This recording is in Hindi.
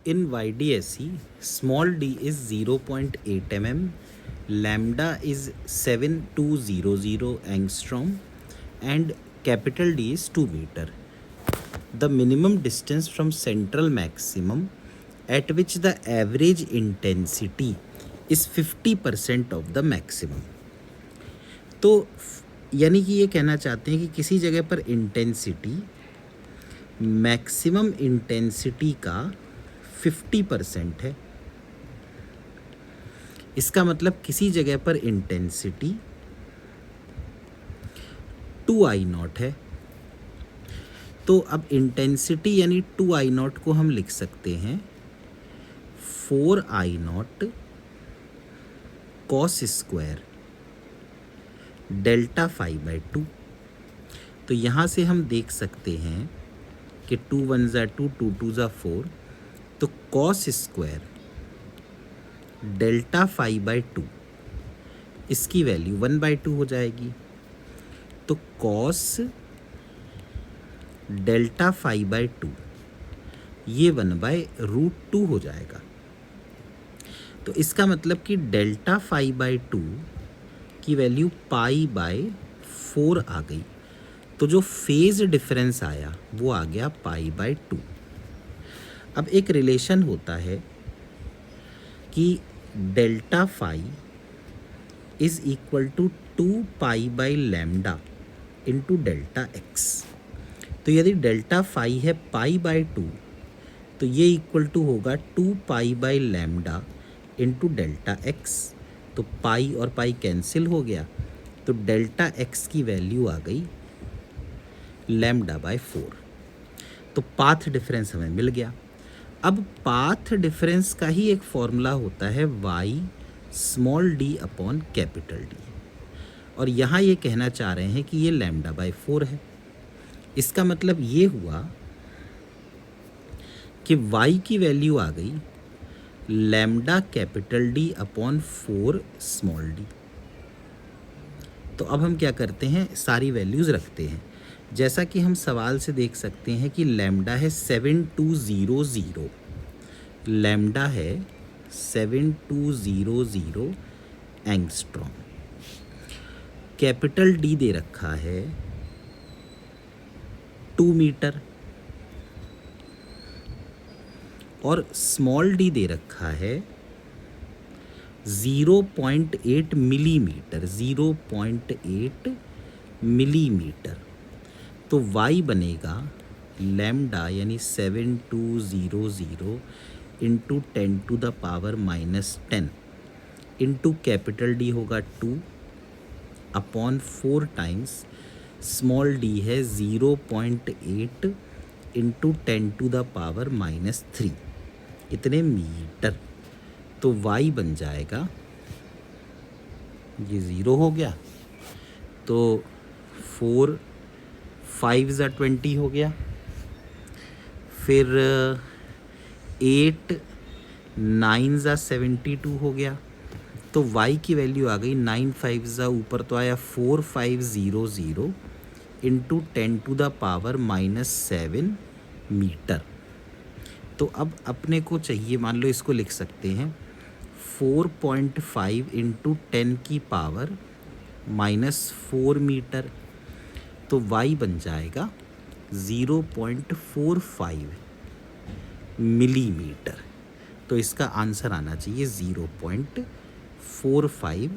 In YDSE, small d is 0.8 mm, lambda is 7200 angstrom, and capital D is 2 meter. The minimum distance from central maximum at which the average intensity is 50% of the maximum. तो यानी कि ये कहना चाहते हैं कि किसी जगह पर इंटेंसिटी मैक्सिमम इंटेंसिटी का 50% है। इसका मतलब किसी जगह पर इंटेंसिटी 2I0 है। तो अब इंटेंसिटी यानी 2I0 को हम लिख सकते हैं 4I0 cos square delta phi by 2। तो यहाँ से हम देख सकते हैं कि 2 1 ज़ा 2, 2 2 ज़ा 4, तो cos square delta phi by 2 इसकी वैल्यू 1/2 हो जाएगी। तो cos डेल्टा फाई बाई 2 ये 1/√2 हो जाएगा। तो इसका मतलब कि डेल्टा फाई बाई 2 की वैल्यू π/4 आ गई। तो जो फेज डिफरेंस आया वो आ गया π/2। अब एक रिलेशन होता है कि delta phi is equal to 2π/λ into delta x. तो यदि डेल्टा फाई है π/2 तो ये इक्वल टू होगा 2π/λ इंटू डेल्टा एक्स। तो पाई और पाई कैंसिल हो गया, तो डेल्टा एक्स की वैल्यू आ गई λ/4। तो पाथ डिफरेंस हमें मिल गया। अब पाथ डिफरेंस का ही एक फॉर्मूला होता है y small d upon capital D, और यहाँ ये कहना चाह रहे हैं कि ये λ/4 है। इसका मतलब ये हुआ कि y की वैल्यू आ गई lambda capital D upon 4 small d। तो अब हम क्या करते हैं, सारी वैल्यूज़ रखते हैं। जैसा कि हम सवाल से देख सकते हैं कि लैम्डा है 7200, लैम्डा है 7200 एंगस्ट्रॉम। कैपिटल D दे रखा है 2 मीटर और स्मॉल d दे रखा है 0.8 मिलीमीटर, 0.8 मिलीमीटर। तो y बनेगा लैम्डा यानी 7200 इंटू 10⁻⁻10 इंटू कैपिटल D होगा 2 अपॉन 4 टाइम्स स्मॉल d है 0.8 इंटू 10⁻⁻3 इतने मीटर। तो y बन जाएगा, ये 0 हो गया, तो 4 5 ज़ा 20 हो गया, फिर 8 9 ज़ा 72 हो गया। तो y की वैल्यू आ गई 9 5 ज़ा ऊपर तो आया 4500 इंटू 10⁻⁻7 मीटर। तो अब अपने को चाहिए, मान लो इसको लिख सकते हैं 4.5 इंटू 10⁻⁻4 मीटर। तो y बन जाएगा 0.45 मिलीमीटर। तो इसका आंसर आना चाहिए 0.45